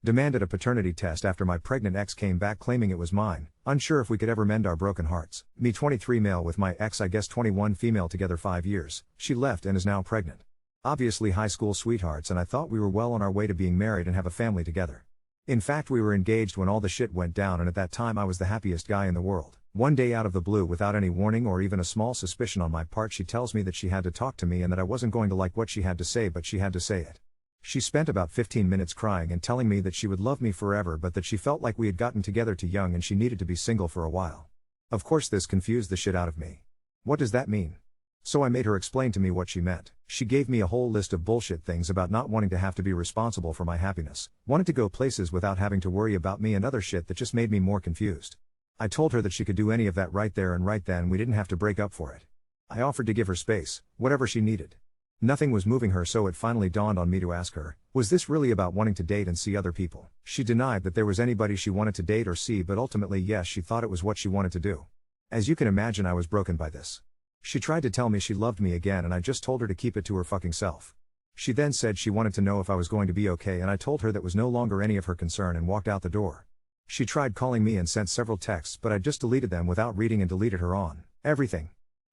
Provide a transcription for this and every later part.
Demanded a paternity test after my pregnant ex came back claiming it was mine, unsure if we could ever mend our broken hearts. Me 23 male with my ex I guess 21 female together 5 years, she left and is now pregnant. Obviously high school sweethearts and I thought we were well on our way to being married and have a family together. In fact we were engaged when all the shit went down and at that time I was the happiest guy in the world. One day out of the blue without any warning or even a small suspicion on my part she tells me that she had to talk to me and that I wasn't going to like what she had to say but she had to say it. She spent about 15 minutes crying and telling me that she would love me forever but that she felt like we had gotten together too young and she needed to be single for a while. Of course this confused the shit out of me. What does that mean? So I made her explain to me what she meant. She gave me a whole list of bullshit things about not wanting to have to be responsible for my happiness, wanted to go places without having to worry about me and other shit that just made me more confused. I told her that she could do any of that right there and right then, we didn't have to break up for it. I offered to give her space, whatever she needed. Nothing was moving her so it finally dawned on me to ask her, was this really about wanting to date and see other people? She denied that there was anybody she wanted to date or see but ultimately yes she thought it was what she wanted to do. As you can imagine I was broken by this. She tried to tell me she loved me again and I just told her to keep it to her fucking self. She then said she wanted to know if I was going to be okay and I told her that was no longer any of her concern and walked out the door. She tried calling me and sent several texts but I just deleted them without reading and deleted her on everything.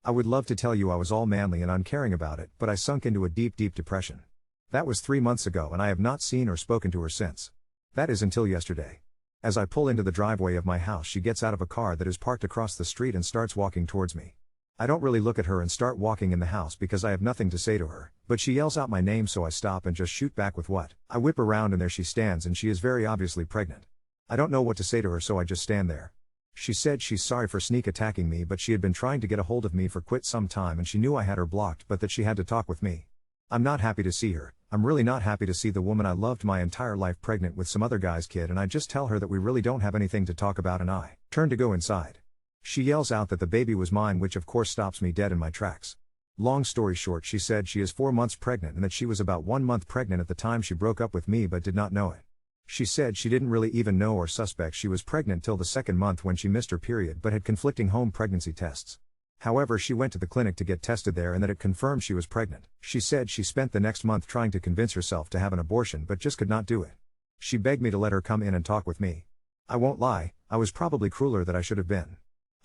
I would love to tell you I was all manly and uncaring about it but I sunk into a deep depression. That was 3 months ago and I have not seen or spoken to her since. That is until yesterday. As I pull into the driveway of my house she gets out of a car that is parked across the street and starts walking towards me. I don't really look at her and start walking in the house because I have nothing to say to her, but she yells out my name so I stop and just shoot back with what? I whip around and there she stands and she is very obviously pregnant. I don't know what to say to her so I just stand there. She said she's sorry for sneak attacking me but she had been trying to get a hold of me for quite some time and she knew I had her blocked but that she had to talk with me. I'm not happy to see her, I'm really not happy to see the woman I loved my entire life pregnant with some other guy's kid and I just tell her that we really don't have anything to talk about and I turn to go inside. She yells out that the baby was mine which of course stops me dead in my tracks. Long story short she said she is 4 months pregnant and that she was about 1 month pregnant at the time she broke up with me but did not know it. She said she didn't really even know or suspect she was pregnant till the 2nd month when she missed her period but had conflicting home pregnancy tests. However she went to the clinic to get tested there and that it confirmed she was pregnant. She said she spent the next month trying to convince herself to have an abortion but just could not do it. She begged me to let her come in and talk with me. I won't lie, I was probably crueler than I should have been.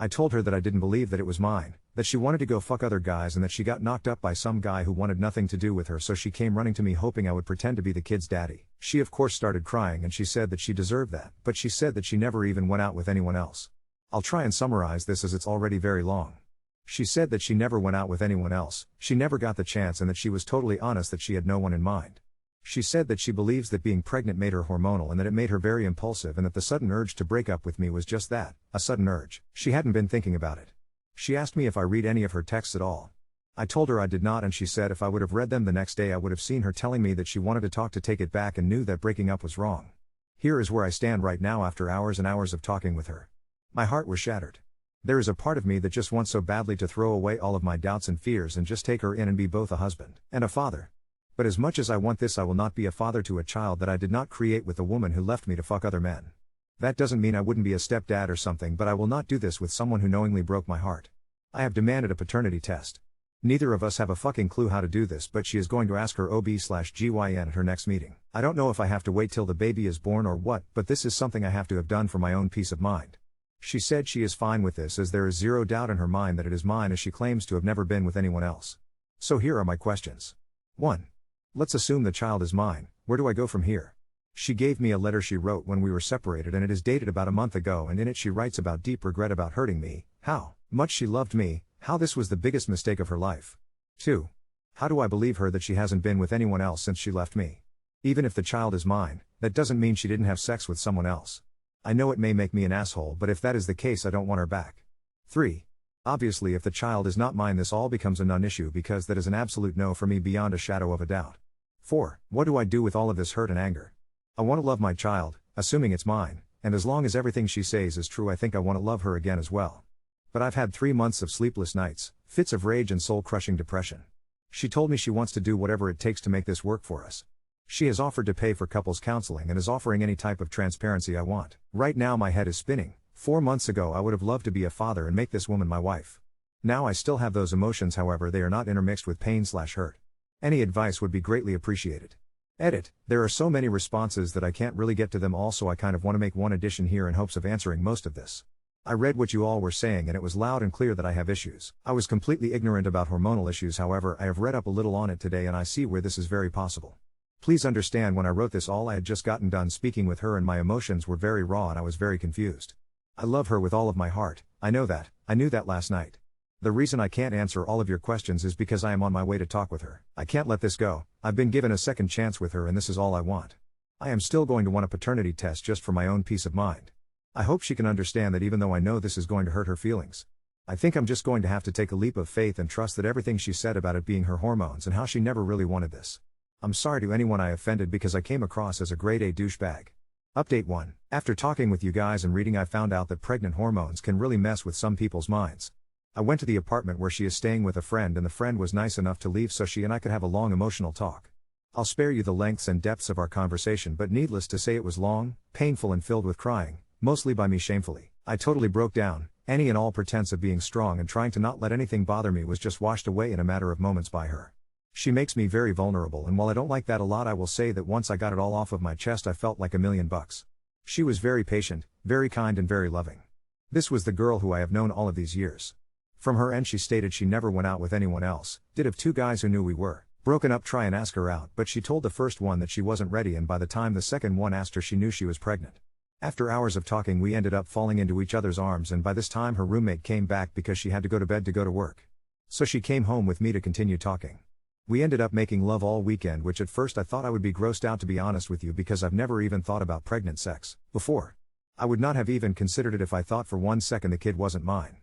I told her that I didn't believe that it was mine, that she wanted to go fuck other guys and that she got knocked up by some guy who wanted nothing to do with her so she came running to me hoping I would pretend to be the kid's daddy. She of course started crying and she said that she deserved that, but she said that she never even went out with anyone else. I'll try and summarize this as it's already very long. She said that she never went out with anyone else, she never got the chance and that she was totally honest that she had no one in mind. She said that she believes that being pregnant made her hormonal and that it made her very impulsive and that the sudden urge to break up with me was just that, a sudden urge. She hadn't been thinking about it. She asked me if I read any of her texts at all. I told her I did not and she said if I would have read them the next day I would have seen her telling me that she wanted to talk to take it back and knew that breaking up was wrong. Here is where I stand right now after hours and hours of talking with her. My heart was shattered. There is a part of me that just wants so badly to throw away all of my doubts and fears and just take her in and be both a husband and a father. But as much as I want this I will not be a father to a child that I did not create with a woman who left me to fuck other men. That doesn't mean I wouldn't be a stepdad or something but I will not do this with someone who knowingly broke my heart. I have demanded a paternity test. Neither of us have a fucking clue how to do this but she is going to ask her OB/GYN at her next meeting. I don't know if I have to wait till the baby is born or what but this is something I have to have done for my own peace of mind. She said she is fine with this as there is zero doubt in her mind that it is mine as she claims to have never been with anyone else. So here are my questions. 1. Let's assume the child is mine, where do I go from here? She gave me a letter she wrote when we were separated and it is dated about a month ago and in it she writes about deep regret about hurting me, how much she loved me, how this was the biggest mistake of her life. 2. How do I believe her that she hasn't been with anyone else since she left me? Even if the child is mine, that doesn't mean she didn't have sex with someone else. I know it may make me an asshole but if that is the case I don't want her back. 3. Obviously if the child is not mine this all becomes a non-issue because that is an absolute no for me beyond a shadow of a doubt. 4. What do I do with all of this hurt and anger? I want to love my child, assuming it's mine, and as long as everything she says is true I think I want to love her again as well. But I've had 3 months of sleepless nights, fits of rage and soul-crushing depression. She told me she wants to do whatever it takes to make this work for us. She has offered to pay for couples counseling and is offering any type of transparency I want. Right now my head is spinning. 4 months ago I would have loved to be a father and make this woman my wife. Now I still have those emotions however they are not intermixed with pain/hurt. Any advice would be greatly appreciated. Edit, there are so many responses that I can't really get to them all, so I kind of want to make one addition here in hopes of answering most of this. I read what you all were saying and it was loud and clear that I have issues. I was completely ignorant about hormonal issues, however, I have read up a little on it today and I see where this is very possible. Please understand, when I wrote this all I had just gotten done speaking with her and my emotions were very raw and I was very confused. I love her with all of my heart, I know that, I knew that last night. The reason I can't answer all of your questions is because I am on my way to talk with her. I can't let this go. I've been given a second chance with her and this is all I want. I am still going to want a paternity test just for my own peace of mind. I hope she can understand that even though I know this is going to hurt her feelings. I think I'm just going to have to take a leap of faith and trust that everything she said about it being her hormones and how she never really wanted this. I'm sorry to anyone I offended because I came across as a grade A douchebag. Update 1. After talking with you guys and reading, I found out that pregnant hormones can really mess with some people's minds. I went to the apartment where she is staying with a friend and the friend was nice enough to leave so she and I could have a long emotional talk. I'll spare you the lengths and depths of our conversation, but needless to say it was long, painful and filled with crying, mostly by me shamefully. I totally broke down. Any and all pretense of being strong and trying to not let anything bother me was just washed away in a matter of moments by her. She makes me very vulnerable, and while I don't like that a lot, I will say that once I got it all off of my chest I felt like $1,000,000. She was very patient, very kind and very loving. This was the girl who I have known all of these years. From her end she stated she never went out with anyone else, did have 2 guys who knew we were broken up try and ask her out, but she told the first one that she wasn't ready, and by the time the second one asked her she knew she was pregnant. After hours of talking we ended up falling into each other's arms, and by this time her roommate came back because she had to go to bed to go to work. So she came home with me to continue talking. We ended up making love all weekend, which at first I thought I would be grossed out, to be honest with you, because I've never even thought about pregnant sex before. I would not have even considered it if I thought for 1 second the kid wasn't mine.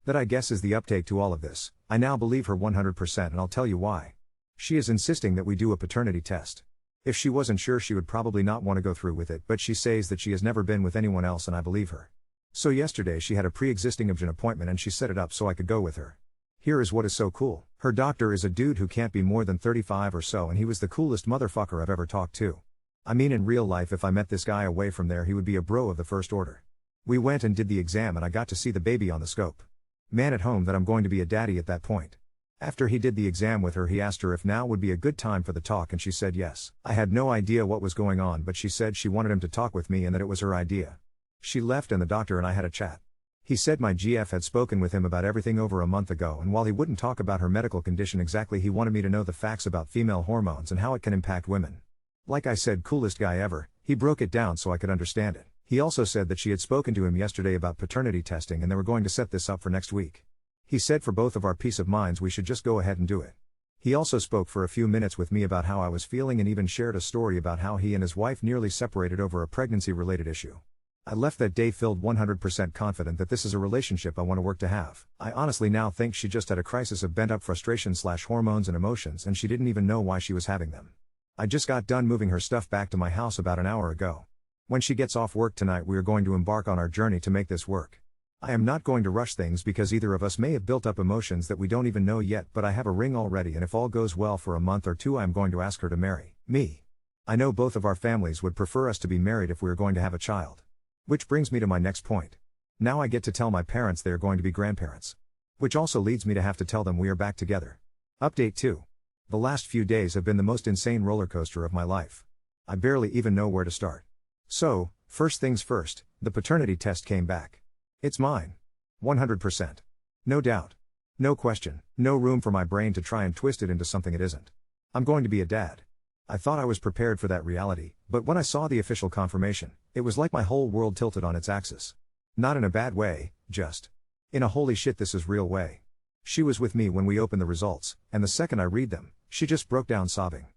That, I guess, is the uptake to all of this. I now believe her 100% and I'll tell you why. She is insisting that we do a paternity test. If she wasn't sure she would probably not want to go through with it, but she says that she has never been with anyone else and I believe her. So yesterday she had a pre-existing appointment and she set it up so I could go with her. Here is what is so cool. Her doctor is a dude who can't be more than 35 or so, and he was the coolest motherfucker I've ever talked to. I mean, in real life if I met this guy away from there he would be a bro of the first order. We went and did the exam and I got to see the baby on the scope. Man at home that I'm going to be a daddy at that point. After he did the exam with her he asked her if now would be a good time for the talk and she said yes. I had no idea what was going on, but she said she wanted him to talk with me and that it was her idea. She left and the doctor and I had a chat. He said my GF had spoken with him about everything over a month ago, and while he wouldn't talk about her medical condition exactly, he wanted me to know the facts about female hormones and how it can impact women. Like I said, coolest guy ever. He broke it down so I could understand it. He also said that she had spoken to him yesterday about paternity testing and they were going to set this up for next week. He said for both of our peace of minds we should just go ahead and do it. He also spoke for a few minutes with me about how I was feeling and even shared a story about how he and his wife nearly separated over a pregnancy-related issue. I left that day filled 100% confident that this is a relationship I want to work to have. I honestly now think she just had a crisis of bent-up frustration/hormones and emotions, and she didn't even know why she was having them. I just got done moving her stuff back to my house about an hour ago. When she gets off work tonight we are going to embark on our journey to make this work. I am not going to rush things because either of us may have built up emotions that we don't even know yet, but I have a ring already, and if all goes well for a month or 2 I am going to ask her to marry me. I know both of our families would prefer us to be married if we are going to have a child. Which brings me to my next point. Now I get to tell my parents they are going to be grandparents. Which also leads me to have to tell them we are back together. Update 2. The last few days have been the most insane roller coaster of my life. I barely even know where to start. So, first things first, the paternity test came back. It's mine. 100%. No doubt. No question, no room for my brain to try and twist it into something it isn't. I'm going to be a dad. I thought I was prepared for that reality, but when I saw the official confirmation, it was like my whole world tilted on its axis. Not in a bad way, just in a holy shit this is real way. She was with me when we opened the results, and the second I read them, she just broke down sobbing.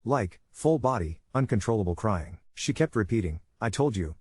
Like, full body, uncontrollable crying. She kept repeating, I told you,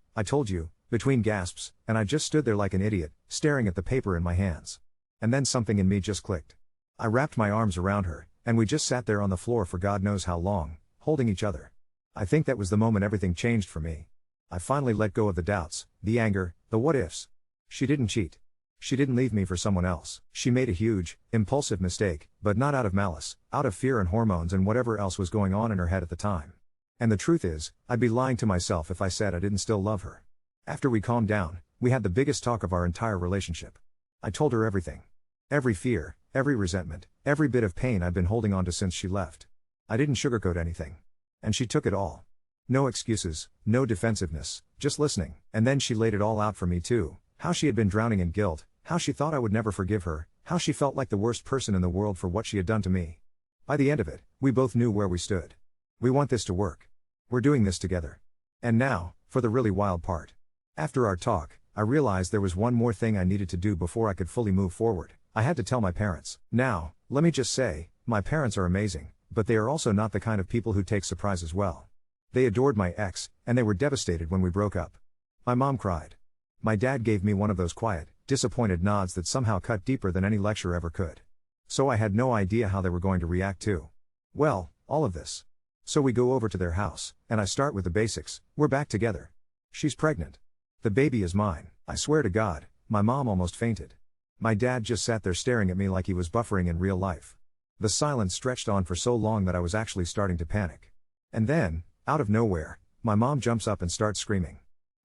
between gasps, and I just stood there like an idiot, staring at the paper in my hands. And then something in me just clicked. I wrapped my arms around her, and we just sat there on the floor for God knows how long, holding each other. I think that was the moment everything changed for me. I finally let go of the doubts, the anger, the what-ifs. She didn't cheat. She didn't leave me for someone else. She made a huge, impulsive mistake, but not out of malice, out of fear and hormones and whatever else was going on in her head at the time. And the truth is, I'd be lying to myself if I said I didn't still love her. After we calmed down, we had the biggest talk of our entire relationship. I told her everything. Every fear, every resentment, every bit of pain I'd been holding on to since she left. I didn't sugarcoat anything. And she took it all. No excuses, no defensiveness, just listening. And then she laid it all out for me too. How she had been drowning in guilt, how she thought I would never forgive her, how she felt like the worst person in the world for what she had done to me. By the end of it, we both knew where we stood. We want this to work. We're doing this together. And now, for the really wild part. After our talk, I realized there was one more thing I needed to do before I could fully move forward. I had to tell my parents. Now, let me just say, my parents are amazing, but they are also not the kind of people who take surprises well. They adored my ex, and they were devastated when we broke up. My mom cried. My dad gave me one of those quiet, disappointed nods that somehow cut deeper than any lecture ever could. So I had no idea how they were going to react to, well, all of this. So we go over to their house, and I start with the basics. We're back together. She's pregnant. The baby is mine. I swear to God, my mom almost fainted. My dad just sat there staring at me like he was buffering in real life. The silence stretched on for so long that I was actually starting to panic. And then, out of nowhere, my mom jumps up and starts screaming.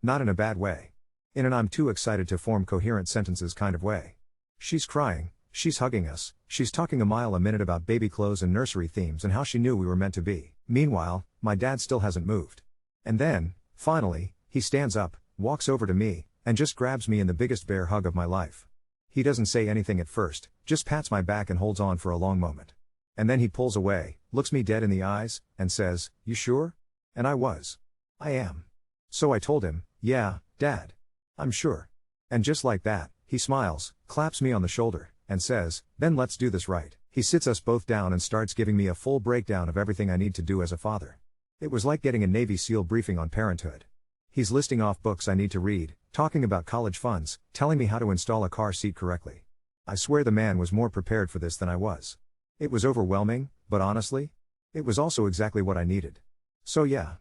Not in a bad way. In an I'm too excited to form coherent sentences kind of way. She's crying, she's hugging us, she's talking a mile a minute about baby clothes and nursery themes and how she knew we were meant to be. Meanwhile, my dad still hasn't moved. And then, finally, he stands up, walks over to me, and just grabs me in the biggest bear hug of my life. He doesn't say anything at first, just pats my back and holds on for a long moment. And then he pulls away, looks me dead in the eyes, and says, "You sure?" And I was. I am. So I told him, "Yeah, Dad. I'm sure." And just like that, he smiles, claps me on the shoulder, and says, "Then let's do this right." He sits us both down and starts giving me a full breakdown of everything I need to do as a father. It was like getting a Navy SEAL briefing on parenthood. He's listing off books I need to read, talking about college funds, telling me how to install a car seat correctly. I swear the man was more prepared for this than I was. It was overwhelming, but honestly, it was also exactly what I needed. So yeah.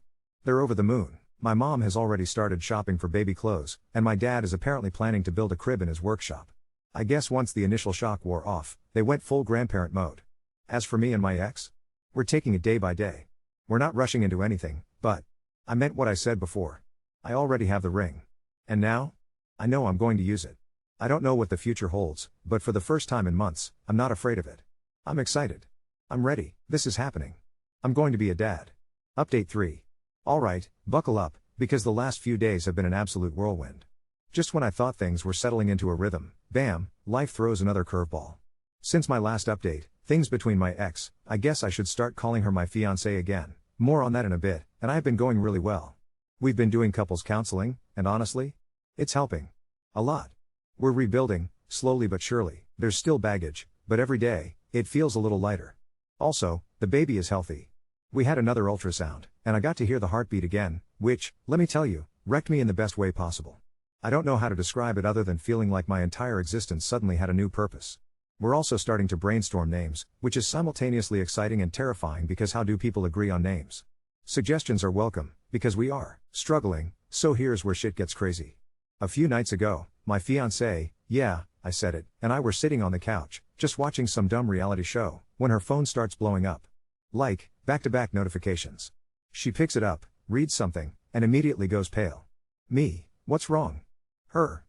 They're over the moon. My mom has already started shopping for baby clothes, and my dad is apparently planning to build a crib in his workshop. I guess once the initial shock wore off, they went full grandparent mode. As for me and my ex, we're taking it day by day. We're not rushing into anything, but I meant what I said before. I already have the ring. And now? I know I'm going to use it. I don't know what the future holds, but for the first time in months, I'm not afraid of it. I'm excited. I'm ready. This is happening. I'm going to be a dad. Update 3. Alright, buckle up, because the last few days have been an absolute whirlwind. Just when I thought things were settling into a rhythm, bam, life throws another curveball. Since my last update, things between my ex, I guess I should start calling her my fiancée again. More on that in a bit, and I have been going really well. We've been doing couples counseling, and honestly, it's helping. A lot. We're rebuilding, slowly but surely. There's still baggage, but every day, it feels a little lighter. Also, the baby is healthy. We had another ultrasound, and I got to hear the heartbeat again, which, let me tell you, wrecked me in the best way possible. I don't know how to describe it other than feeling like my entire existence suddenly had a new purpose. We're also starting to brainstorm names, which is simultaneously exciting and terrifying because how do people agree on names? Suggestions are welcome, because we are struggling, so here's where shit gets crazy. A few nights ago, my fiancée, yeah, I said it, and I were sitting on the couch, just watching some dumb reality show, when her phone starts blowing up. Like, back-to-back notifications. She picks it up, reads something, and immediately goes pale. Me, what's wrong? Her,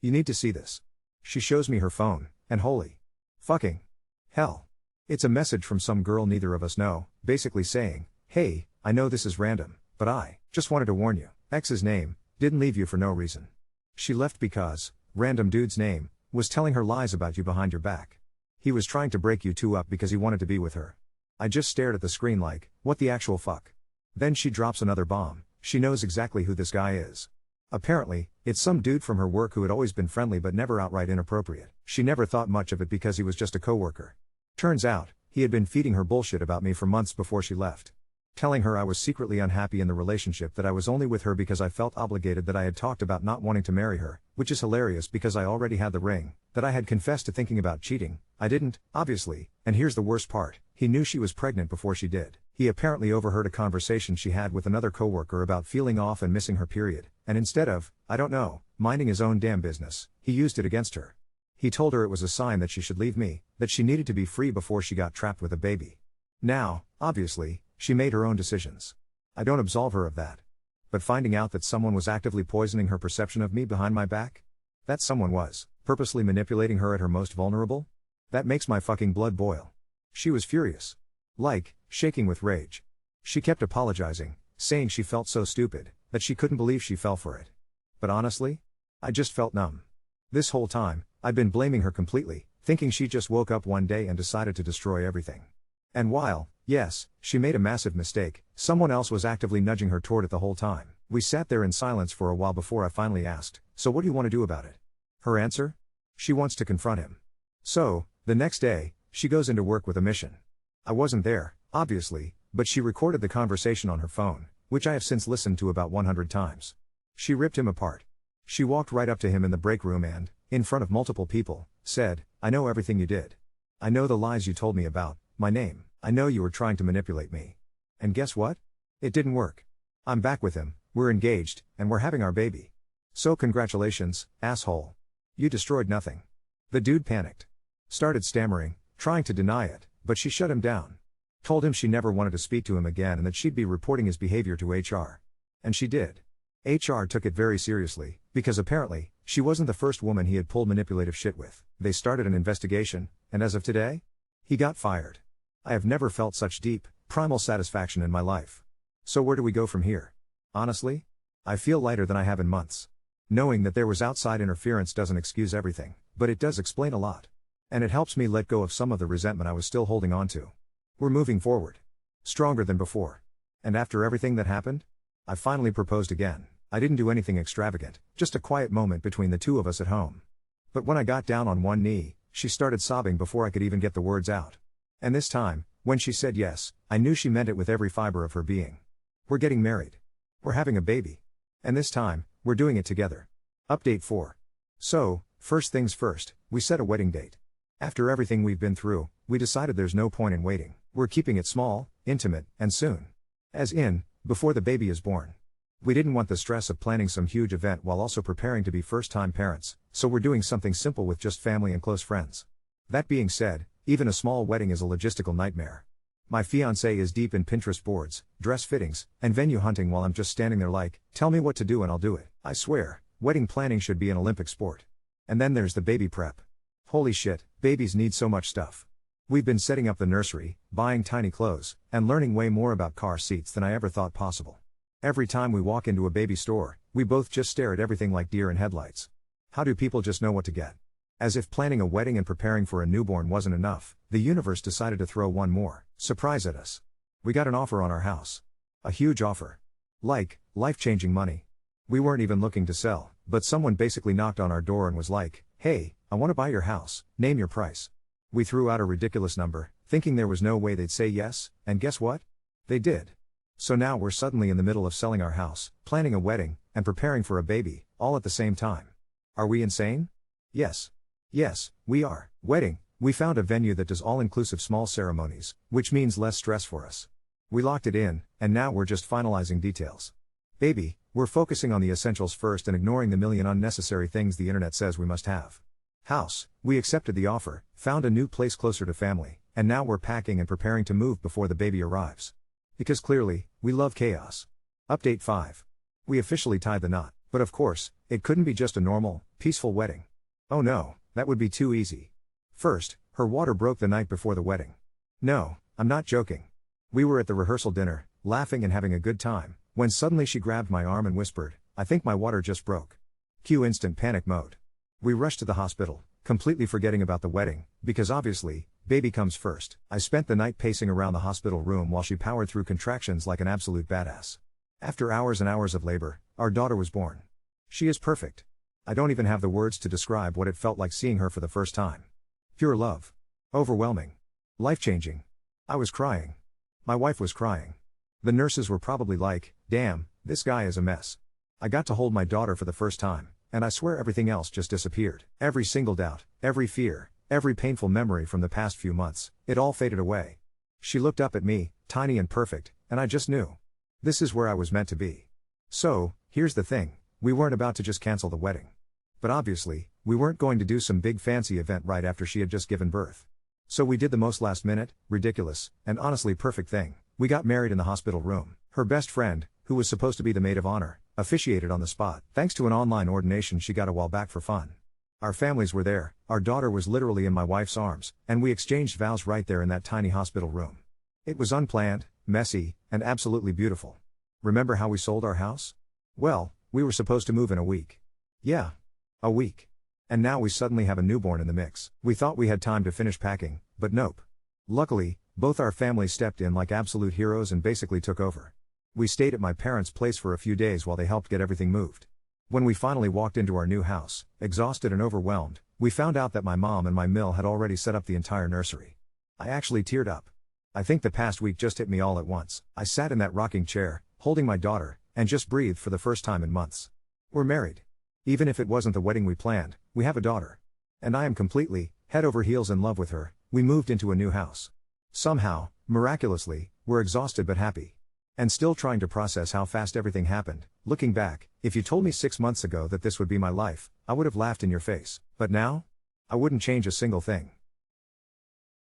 you need to see this. She shows me her phone, and holy fucking hell. It's a message from some girl neither of us know, basically saying, "Hey, I know this is random, but I just wanted to warn you, ex's name didn't leave you for no reason. She left because, random dude's name, was telling her lies about you behind your back. He was trying to break you two up because he wanted to be with her." I just stared at the screen like, what the actual fuck? Then she drops another bomb. She knows exactly who this guy is. Apparently, it's some dude from her work who had always been friendly but never outright inappropriate. She never thought much of it because he was just a coworker. Turns out, he had been feeding her bullshit about me for months before she left. Telling her I was secretly unhappy in the relationship, that I was only with her because I felt obligated, that I had talked about not wanting to marry her, which is hilarious because I already had the ring, that I had confessed to thinking about cheating. I didn't, obviously, and here's the worst part, he knew she was pregnant before she did. He apparently overheard a conversation she had with another coworker about feeling off and missing her period, and instead of, I don't know, minding his own damn business, he used it against her. He told her it was a sign that she should leave me, that she needed to be free before she got trapped with a baby. Now, obviously, she made her own decisions. I don't absolve her of that. But finding out that someone was actively poisoning her perception of me behind my back? That someone was purposely manipulating her at her most vulnerable? That makes my fucking blood boil. She was furious. Like, shaking with rage. She kept apologizing, saying she felt so stupid, that she couldn't believe she fell for it. But honestly, I just felt numb. This whole time, I'd been blaming her completely, thinking she just woke up one day and decided to destroy everything. And while, yes, she made a massive mistake, someone else was actively nudging her toward it the whole time. We sat there in silence for a while before I finally asked, "So what do you want to do about it?" Her answer? She wants to confront him. So, the next day, she goes into work with a mission. I wasn't there, obviously, but she recorded the conversation on her phone, which I have since listened to about 100 times. She ripped him apart. She walked right up to him in the break room and, in front of multiple people, said, "I know everything you did. I know the lies you told me about my name. I know you were trying to manipulate me. And guess what? It didn't work. I'm back with him, we're engaged, and we're having our baby. So congratulations, asshole. You destroyed nothing." The dude panicked. Started stammering, trying to deny it, but she shut him down. Told him she never wanted to speak to him again and that she'd be reporting his behavior to HR. And she did. HR took it very seriously, because apparently, she wasn't the first woman he had pulled manipulative shit with. They started an investigation, and as of today, he got fired. I have never felt such deep, primal satisfaction in my life. So where do we go from here? Honestly, I feel lighter than I have in months. Knowing that there was outside interference doesn't excuse everything, but it does explain a lot. And it helps me let go of some of the resentment I was still holding on to. We're moving forward. Stronger than before. And after everything that happened, I finally proposed again. I didn't do anything extravagant, just a quiet moment between the two of us at home. But when I got down on one knee, she started sobbing before I could even get the words out. And this time, when she said yes, I knew she meant it with every fiber of her being. We're getting married. We're having a baby. And this time, we're doing it together. Update 4. So, first things first, we set a wedding date. After everything we've been through, we decided there's no point in waiting. We're keeping it small, intimate, and soon. As in, before the baby is born. We didn't want the stress of planning some huge event while also preparing to be first-time parents, so we're doing something simple with just family and close friends. That being said, even a small wedding is a logistical nightmare. My fiancé is deep in Pinterest boards, dress fittings, and venue hunting while I'm just standing there like, tell me what to do and I'll do it. I swear, wedding planning should be an Olympic sport. And then there's the baby prep. Holy shit, babies need so much stuff. We've been setting up the nursery, buying tiny clothes, and learning way more about car seats than I ever thought possible. Every time we walk into a baby store, we both just stare at everything like deer in headlights. How do people just know what to get? As if planning a wedding and preparing for a newborn wasn't enough, the universe decided to throw one more surprise at us. We got an offer on our house. A huge offer. Like, life-changing money. We weren't even looking to sell, but someone basically knocked on our door and was like, "Hey, I want to buy your house, name your price." We threw out a ridiculous number, thinking there was no way they'd say yes, and guess what? They did. So now we're suddenly in the middle of selling our house, planning a wedding, and preparing for a baby, all at the same time. Are we insane? Yes. Yes, we are. Wedding. We found a venue that does all-inclusive small ceremonies, which means less stress for us. We locked it in, and now we're just finalizing details. Baby, we're focusing on the essentials first and ignoring the million unnecessary things the internet says we must have. House. We accepted the offer, found a new place closer to family, and now we're packing and preparing to move before the baby arrives. Because clearly, we love chaos. Update 5. We officially tied the knot, but of course, it couldn't be just a normal, peaceful wedding. Oh no, that would be too easy. First, her water broke the night before the wedding. No, I'm not joking. We were at the rehearsal dinner, laughing and having a good time, when suddenly she grabbed my arm and whispered, "I think my water just broke." Cue instant panic mode. We rushed to the hospital, completely forgetting about the wedding, because obviously, baby comes first. I spent the night pacing around the hospital room while she powered through contractions like an absolute badass. After hours and hours of labor, our daughter was born. She is perfect. I don't even have the words to describe what it felt like seeing her for the first time. Pure love. Overwhelming. Life-changing. I was crying. My wife was crying. The nurses were probably like, "Damn, this guy is a mess." I got to hold my daughter for the first time, and I swear everything else just disappeared. Every single doubt, every fear, every painful memory from the past few months, it all faded away. She looked up at me, tiny and perfect, and I just knew. This is where I was meant to be. So, here's the thing, we weren't about to just cancel the wedding. But obviously, we weren't going to do some big fancy event right after she had just given birth. So we did the most last minute, ridiculous, and honestly perfect thing. We got married in the hospital room. Her best friend, who was supposed to be the maid of honor, officiated on the spot, thanks to an online ordination she got a while back for fun. Our families were there, our daughter was literally in my wife's arms, and we exchanged vows right there in that tiny hospital room. It was unplanned, messy, and absolutely beautiful. Remember how we sold our house? Well, we were supposed to move in a week. Yeah. A week. And now we suddenly have a newborn in the mix. We thought we had time to finish packing, but nope. Luckily, both our families stepped in like absolute heroes and basically took over. We stayed at my parents' place for a few days while they helped get everything moved. When we finally walked into our new house, exhausted and overwhelmed, we found out that my mom and my mill had already set up the entire nursery. I actually teared up. I think the past week just hit me all at once. I sat in that rocking chair, holding my daughter, and just breathed for the first time in months. We're married. Even if it wasn't the wedding we planned, we have a daughter. And I am completely, head over heels in love with her. We moved into a new house. Somehow, miraculously, we're exhausted but happy. And still trying to process how fast everything happened. Looking back, if you told me 6 months ago that this would be my life, I would have laughed in your face. But now? I wouldn't change a single thing.